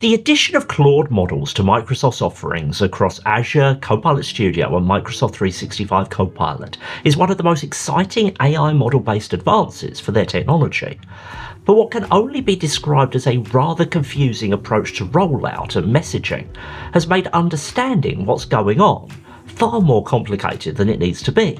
The addition of Claude models to Microsoft's offerings across Azure, Copilot Studio and Microsoft 365 Copilot is one of the most exciting AI model-based advances for their technology. But what can only be described as a rather confusing approach to rollout and messaging has made understanding what's going on far more complicated than it needs to be.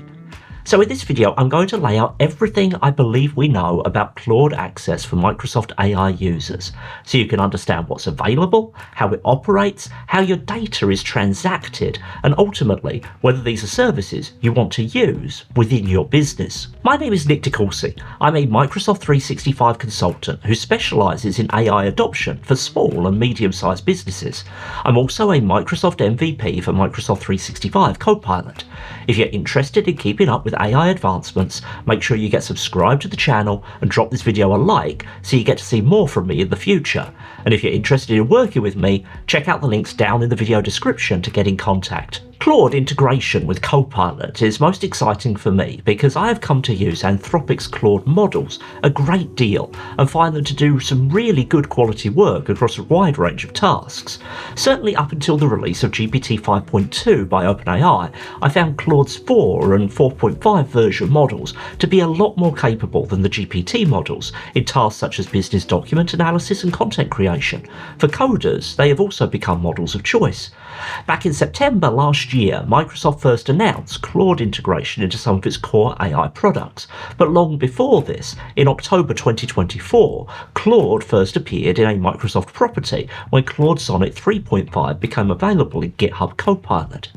So in this video, I'm going to lay out everything I believe we know about Claude Access for Microsoft AI users, so you can understand what's available, how it operates, how your data is transacted, and ultimately whether these are services you want to use within your business. My name is Nick DeCourcy. I'm a Microsoft 365 consultant who specialises in AI adoption for small and medium-sized businesses. I'm also a Microsoft MVP for Microsoft 365 Copilot. If you're interested in keeping up with AI advancements, make sure you get subscribed to the channel and drop this video a like so you get to see more from me in the future. And if you're interested in working with me, check out the links down in the video description to get in contact. Claude integration with Copilot is most exciting for me because I have come to use Anthropic's Claude models a great deal and find them to do some really good quality work across a wide range of tasks. Certainly up until the release of GPT 5.2 by OpenAI, I found Claude's 4 and 4.5 version models to be a lot more capable than the GPT models in tasks such as business document analysis and content creation. For coders, they have also become models of choice. Back in September last year, Microsoft first announced Claude integration into some of its core AI products, but long before this, in October 2024, Claude first appeared in a Microsoft property when Claude Sonnet 3.5 became available in GitHub Copilot.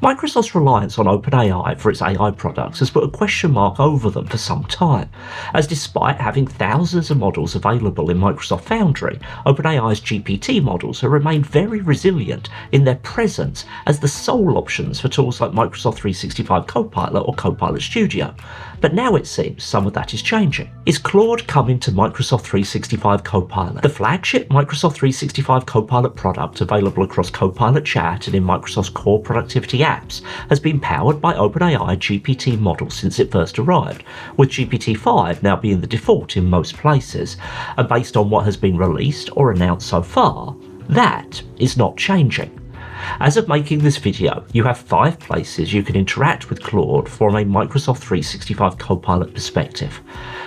Microsoft's reliance on OpenAI for its AI products has put a question mark over them for some time, as despite having thousands of models available in Microsoft Foundry, OpenAI's GPT models have remained very resilient in their presence as the sole options for tools like Microsoft 365 Copilot or Copilot Studio. But now it seems some of that is changing. Is Claude coming to Microsoft 365 Copilot? The flagship Microsoft 365 Copilot product available across Copilot Chat and in Microsoft's core productivity apps has been powered by OpenAI GPT models since it first arrived, with GPT-5 now being the default in most places. And based on what has been released or announced so far, that is not changing. As of making this video, you have 5 places you can interact with Claude from a Microsoft 365 Copilot perspective.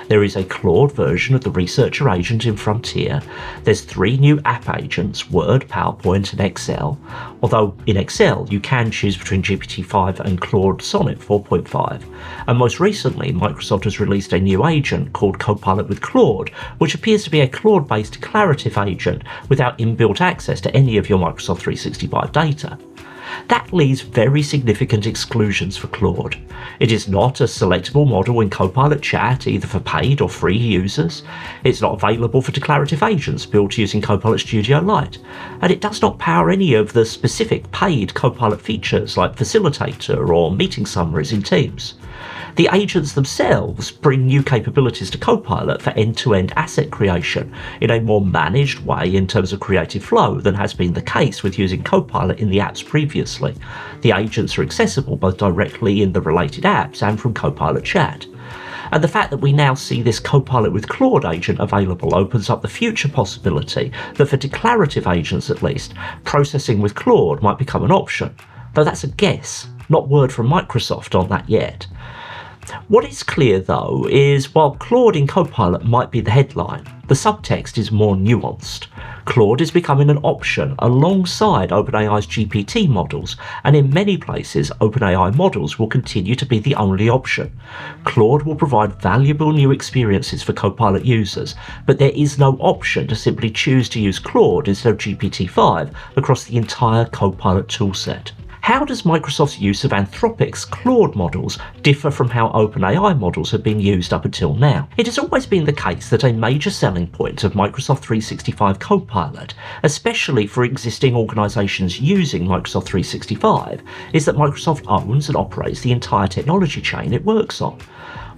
There is a Claude version of the researcher agent in Frontier. There's 3 new app agents, Word, PowerPoint and Excel, although in Excel you can choose between GPT-5 and Claude Sonnet 4.5. And most recently, Microsoft has released a new agent called Copilot with Claude, which appears to be a Claude-based declarative agent without inbuilt access to any of your Microsoft 365 data. That leaves very significant exclusions for Claude. It is not a selectable model in Copilot Chat either for paid or free users. It's not available for declarative agents built using Copilot Studio Lite, and it does not power any of the specific paid Copilot features like Facilitator or meeting summaries in Teams. The agents themselves bring new capabilities to Copilot for end-to-end asset creation in a more managed way in terms of creative flow than has been the case with using Copilot in the apps previously. The agents are accessible both directly in the related apps and from Copilot Chat. And the fact that we now see this Copilot with Claude agent available opens up the future possibility that for declarative agents at least, processing with Claude might become an option, though that's a guess, not word from Microsoft on that yet. What is clear though is while Claude in Copilot might be the headline, the subtext is more nuanced. Claude is becoming an option alongside OpenAI's GPT models, and in many places OpenAI models will continue to be the only option. Claude will provide valuable new experiences for Copilot users, but there is no option to simply choose to use Claude instead of GPT-5 across the entire Copilot toolset. How does Microsoft's use of Anthropic's Claude models differ from how OpenAI models have been used up until now? It has always been the case that a major selling point of Microsoft 365 Copilot, especially for existing organisations using Microsoft 365, is that Microsoft owns and operates the entire technology chain it works on.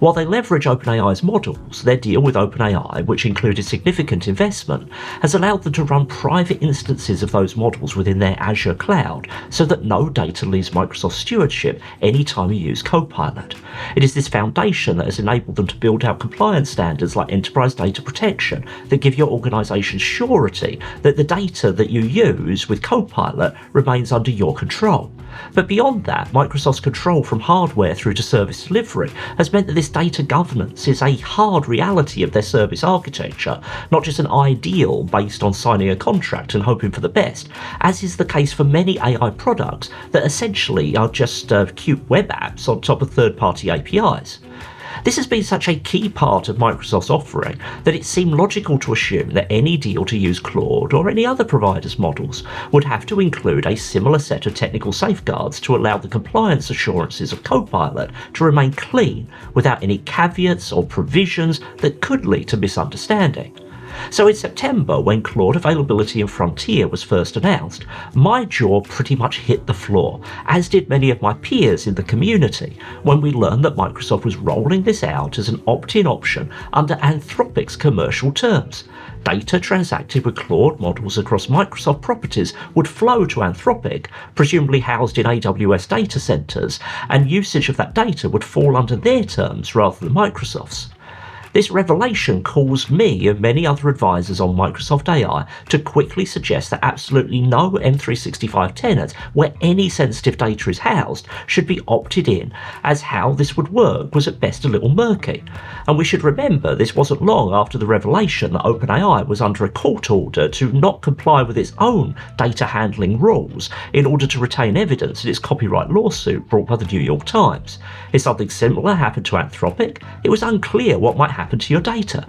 While they leverage OpenAI's models, their deal with OpenAI, which included significant investment, has allowed them to run private instances of those models within their Azure cloud so that no data leaves Microsoft stewardship anytime you use Copilot. It is this foundation that has enabled them to build out compliance standards like enterprise data protection that give your organisation surety that the data that you use with Copilot remains under your control. But beyond that, Microsoft's control from hardware through to service delivery has meant that this data governance is a hard reality of their service architecture, not just an ideal based on signing a contract and hoping for the best, as is the case for many AI products that essentially are just cute web apps on top of third-party APIs. This has been such a key part of Microsoft's offering that it seemed logical to assume that any deal to use Claude or any other provider's models would have to include a similar set of technical safeguards to allow the compliance assurances of Copilot to remain clean without any caveats or provisions that could lead to misunderstanding. So in September, when Claude availability in Frontier was first announced, my jaw pretty much hit the floor, as did many of my peers in the community, when we learned that Microsoft was rolling this out as an opt-in option under Anthropic's commercial terms. Data transacted with Claude models across Microsoft properties would flow to Anthropic, presumably housed in AWS data centers, and usage of that data would fall under their terms rather than Microsoft's. This revelation caused me and many other advisors on Microsoft AI to quickly suggest that absolutely no M365 tenant where any sensitive data is housed should be opted in, as how this would work was at best a little murky. And we should remember this wasn't long after the revelation that OpenAI was under a court order to not comply with its own data handling rules in order to retain evidence in its copyright lawsuit brought by the New York Times. If something similar happened to Anthropic, it was unclear what might happen to your data.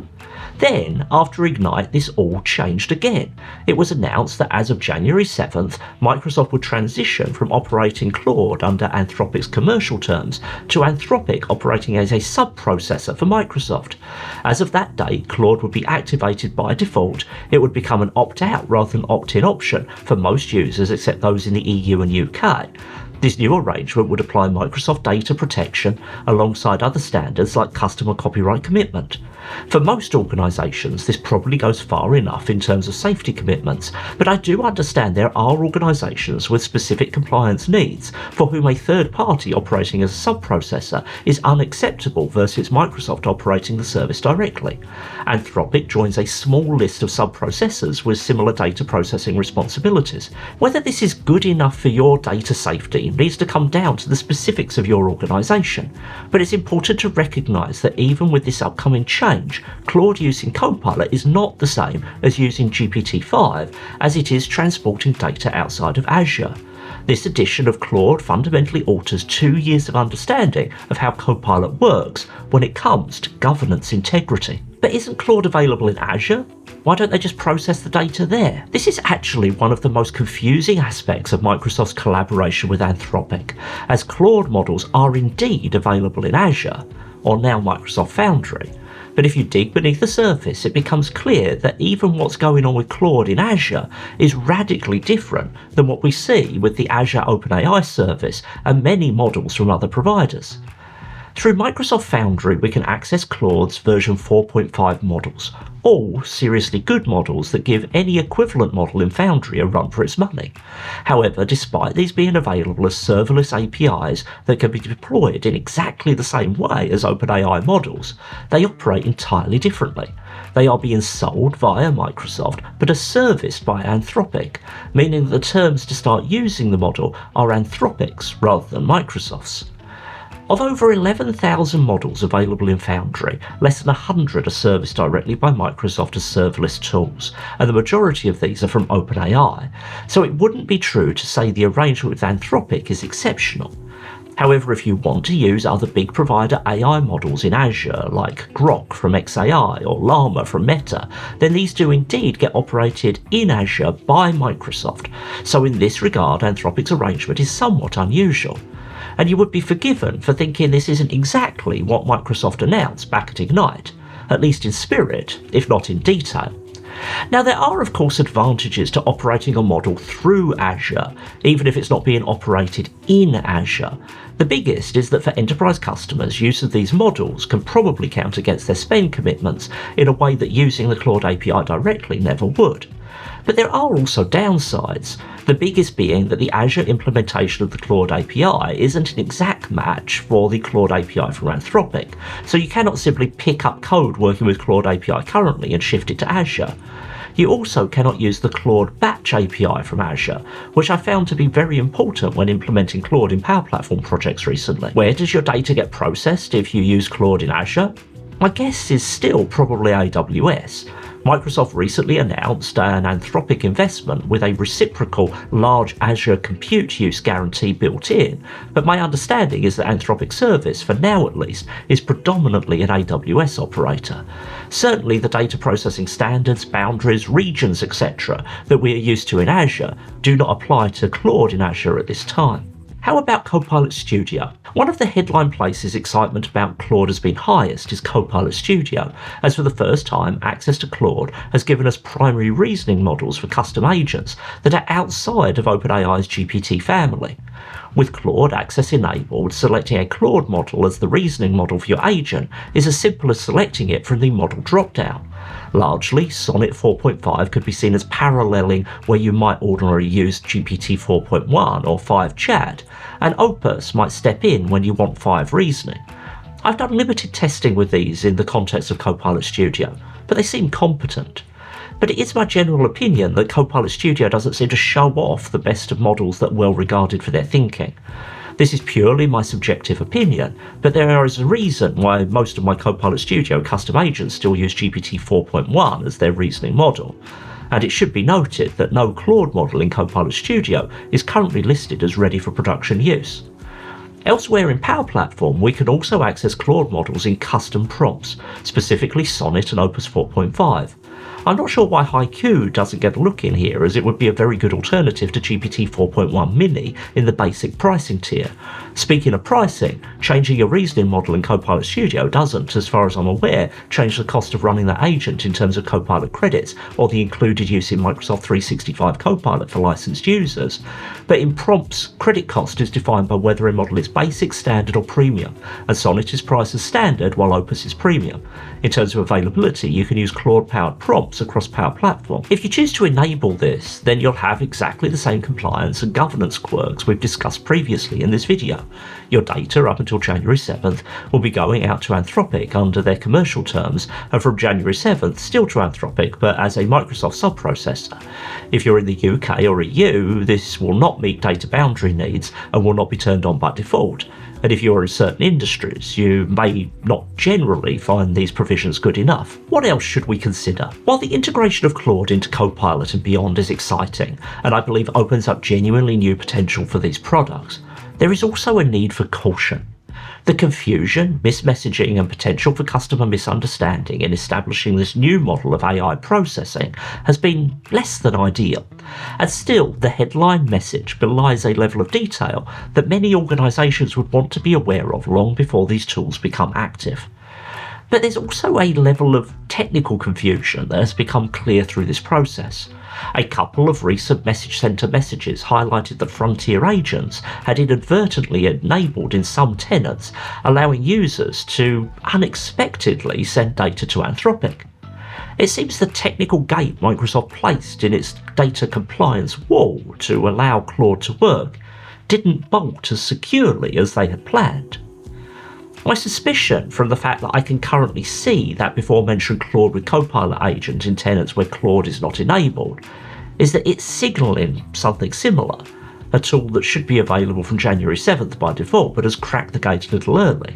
Then, after Ignite, this all changed again. It was announced that as of January 7th, Microsoft would transition from operating Claude under Anthropic's commercial terms to Anthropic operating as a subprocessor for Microsoft. As of that date, Claude would be activated by default. It would become an opt-out rather than opt-in option for most users except those in the EU and UK. This new arrangement would apply Microsoft data protection alongside other standards like customer copyright commitment. For most organisations, this probably goes far enough in terms of safety commitments, but I do understand there are organisations with specific compliance needs for whom a third party operating as a subprocessor is unacceptable versus Microsoft operating the service directly. Anthropic joins a small list of subprocessors with similar data processing responsibilities. Whether this is good enough for your data safety needs to come down to the specifics of your organisation, but it's important to recognise that even with this upcoming change, Claude using Copilot is not the same as using GPT-5, as it is transporting data outside of Azure. This addition of Claude fundamentally alters 2 years of understanding of how Copilot works when it comes to governance integrity. But isn't Claude available in Azure? Why don't they just process the data there? This is actually one of the most confusing aspects of Microsoft's collaboration with Anthropic, as Claude models are indeed available in Azure, or now Microsoft Foundry. But if you dig beneath the surface, it becomes clear that even what's going on with Claude in Azure is radically different than what we see with the Azure OpenAI service and many models from other providers. Through Microsoft Foundry, we can access Claude's version 4.5 models, all seriously good models that give any equivalent model in Foundry a run for its money. However, despite these being available as serverless APIs that can be deployed in exactly the same way as OpenAI models, they operate entirely differently. They are being sold via Microsoft, but are serviced by Anthropic, meaning that the terms to start using the model are Anthropic's rather than Microsoft's. Of over 11,000 models available in Foundry, less than 100 are serviced directly by Microsoft as serverless tools, and the majority of these are from OpenAI, so it wouldn't be true to say the arrangement with Anthropic is exceptional. However, if you want to use other big provider AI models in Azure, like Grok from xAI or Llama from Meta, then these do indeed get operated in Azure by Microsoft, so in this regard Anthropic's arrangement is somewhat unusual. And you would be forgiven for thinking this isn't exactly what Microsoft announced back at Ignite, at least in spirit, if not in detail. Now, there are of course advantages to operating a model through Azure, even if it's not being operated in Azure. The biggest is that for enterprise customers, use of these models can probably count against their spend commitments in a way that using the Claude API directly never would. But there are also downsides, the biggest being that the Azure implementation of the Claude API isn't an exact match for the Claude API from Anthropic, so you cannot simply pick up code working with Claude API currently and shift it to Azure. You also cannot use the Claude Batch API from Azure, which I found to be very important when implementing Claude in Power Platform projects recently. Where does your data get processed if you use Claude in Azure? My guess is still probably AWS. Microsoft recently announced an Anthropic investment with a reciprocal large Azure compute use guarantee built in, but my understanding is that Anthropic service, for now at least, is predominantly an AWS operator. Certainly the data processing standards, boundaries, regions, etc. that we are used to in Azure do not apply to Claude in Azure at this time. How about Copilot Studio? One of the headline places excitement about Claude has been highest is Copilot Studio, as for the first time, access to Claude has given us primary reasoning models for custom agents that are outside of OpenAI's GPT family. With Claude access enabled, selecting a Claude model as the reasoning model for your agent is as simple as selecting it from the model dropdown. Largely, Sonnet 4.5 could be seen as paralleling where you might ordinarily use GPT 4.1 or 5 chat, and Opus might step in when you want 5 reasoning. I've done limited testing with these in the context of Copilot Studio, but they seem competent. But it is my general opinion that Copilot Studio doesn't seem to show off the best of models that are well regarded for their thinking. This is purely my subjective opinion, but there is a reason why most of my Copilot Studio custom agents still use GPT 4.1 as their reasoning model. And it should be noted that no Claude model in Copilot Studio is currently listed as ready for production use. Elsewhere in Power Platform, we can also access Claude models in custom prompts, specifically Sonnet and Opus 4.5. I'm not sure why Haiku doesn't get a look in here, as it would be a very good alternative to GPT 4.1 Mini in the basic pricing tier. Speaking of pricing, changing your reasoning model in Copilot Studio doesn't, as far as I'm aware, change the cost of running that agent in terms of Copilot credits or the included use in Microsoft 365 Copilot for licensed users. But in prompts, credit cost is defined by whether a model is basic, standard or premium, and Sonnet is priced as standard while Opus is premium. In terms of availability, you can use Claude-powered prompts across Power Platform. If you choose to enable this, then you'll have exactly the same compliance and governance quirks we've discussed previously in this video. Your data up until January 7th will be going out to Anthropic under their commercial terms, and from January 7th still to Anthropic but as a Microsoft subprocessor. If you're in the UK or EU, this will not meet data boundary needs and will not be turned on by default. And if you're in certain industries, you may not generally find these provisions good enough. What else should we consider? While the integration of Claude into Copilot and beyond is exciting, and I believe opens up genuinely new potential for these products, there is also a need for caution. The confusion, mismessaging and potential for customer misunderstanding in establishing this new model of AI processing has been less than ideal. And still, the headline message belies a level of detail that many organisations would want to be aware of long before these tools become active. But there's also a level of technical confusion that has become clear through this process. A couple of recent message center messages highlighted that Frontier agents had inadvertently enabled in some tenants, allowing users to unexpectedly send data to Anthropic. It seems the technical gate Microsoft placed in its data compliance wall to allow Claude to work didn't bolt as securely as they had planned. My suspicion, from the fact that I can currently see that before mentioned Claude with Copilot agent in tenants where Claude is not enabled, is that it's signalling something similar, a tool that should be available from January 7th by default but has cracked the gate a little early.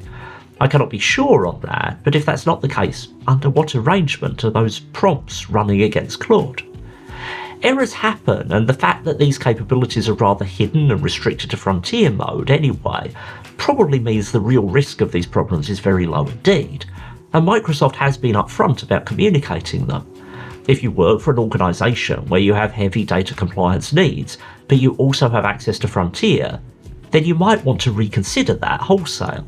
I cannot be sure on that, but if that's not the case, under what arrangement are those prompts running against Claude? Errors happen, and the fact that these capabilities are rather hidden and restricted to Frontier mode anyway probably means the real risk of these problems is very low indeed, and Microsoft has been upfront about communicating them. If you work for an organisation where you have heavy data compliance needs, but you also have access to Frontier, then you might want to reconsider that wholesale.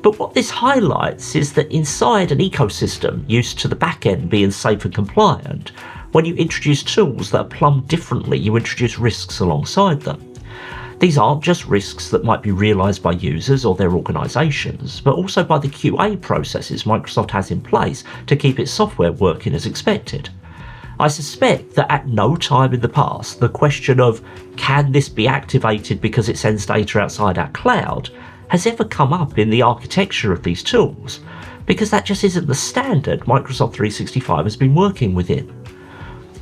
But what this highlights is that inside an ecosystem used to the back end being safe and compliant, when you introduce tools that are plumbed differently, you introduce risks alongside them. These aren't just risks that might be realised by users or their organisations, but also by the QA processes Microsoft has in place to keep its software working as expected. I suspect that at no time in the past, the question of can this be activated because it sends data outside our cloud has ever come up in the architecture of these tools, because that just isn't the standard Microsoft 365 has been working within.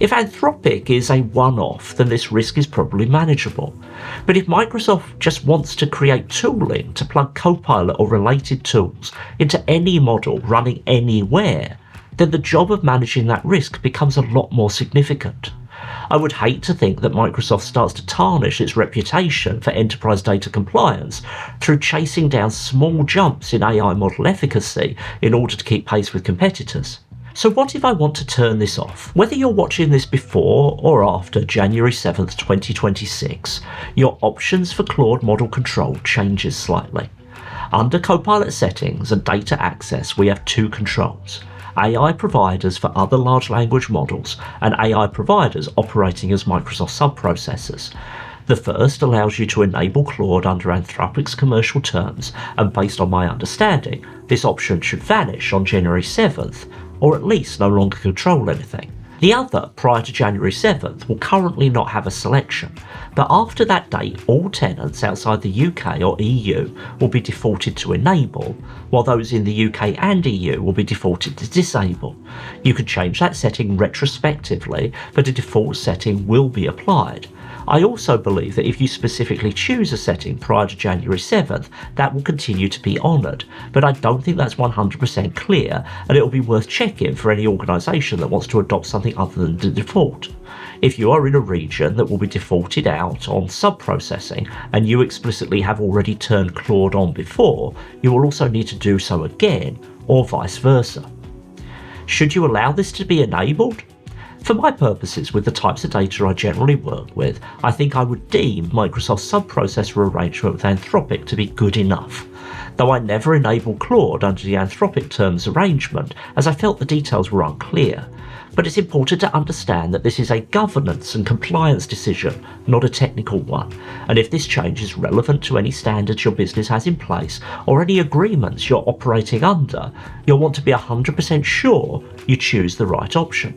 If Anthropic is a one-off, then this risk is probably manageable. But if Microsoft just wants to create tooling to plug Copilot or related tools into any model running anywhere, then the job of managing that risk becomes a lot more significant. I would hate to think that Microsoft starts to tarnish its reputation for enterprise data compliance through chasing down small jumps in AI model efficacy in order to keep pace with competitors. So what if I want to turn this off? Whether you're watching this before or after January 7th, 2026, your options for Claude model control changes slightly. Under Copilot settings and data access, we have two controls: AI providers for other large language models and AI providers operating as Microsoft subprocessors. The first allows you to enable Claude under Anthropic's commercial terms, and based on my understanding, this option should vanish on January 7th, or at least no longer control anything. The other, prior to January 7th, will currently not have a selection, but after that date all tenants outside the UK or EU will be defaulted to enable, while those in the UK and EU will be defaulted to disable. You can change that setting retrospectively, but a default setting will be applied. I also believe that if you specifically choose a setting prior to January 7th, that will continue to be honoured, but I don't think that's 100% clear, and it will be worth checking for any organisation that wants to adopt something other than the default. If you are in a region that will be defaulted out on sub-processing, and you explicitly have already turned Claude on before, you will also need to do so again, or vice versa. Should you allow this to be enabled? For my purposes, with the types of data I generally work with, I think I would deem Microsoft's subprocessor arrangement with Anthropic to be good enough, though I never enabled Claude under the Anthropic terms arrangement, as I felt the details were unclear. But it's important to understand that this is a governance and compliance decision, not a technical one, and if this change is relevant to any standards your business has in place or any agreements you're operating under, you'll want to be 100% sure you choose the right option.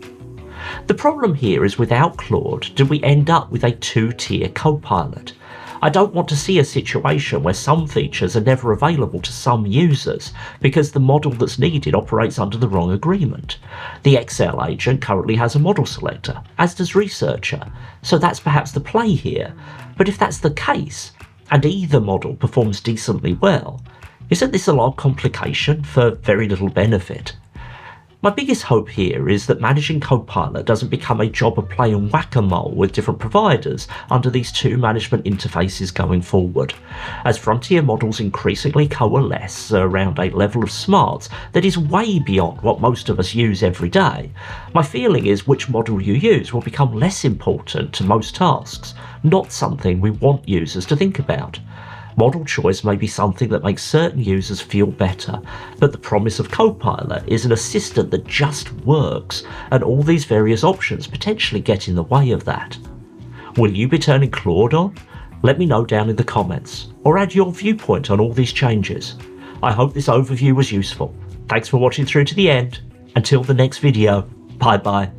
The problem here is without Claude, do we end up with a two-tier Copilot? I don't want to see a situation where some features are never available to some users because the model that's needed operates under the wrong agreement. The Excel agent currently has a model selector, as does Researcher, so that's perhaps the play here. But if that's the case, and either model performs decently well, isn't this a large complication for very little benefit? My biggest hope here is that managing Copilot doesn't become a job of playing whack-a-mole with different providers under these two management interfaces going forward. As frontier models increasingly coalesce around a level of smarts that is way beyond what most of us use every day, my feeling is which model you use will become less important to most tasks, not something we want users to think about. Model choice may be something that makes certain users feel better, but the promise of Copilot is an assistant that just works, and all these various options potentially get in the way of that. Will you be turning Claude on? Let me know down in the comments, or add your viewpoint on all these changes. I hope this overview was useful. Thanks for watching through to the end. Until the next video, bye bye.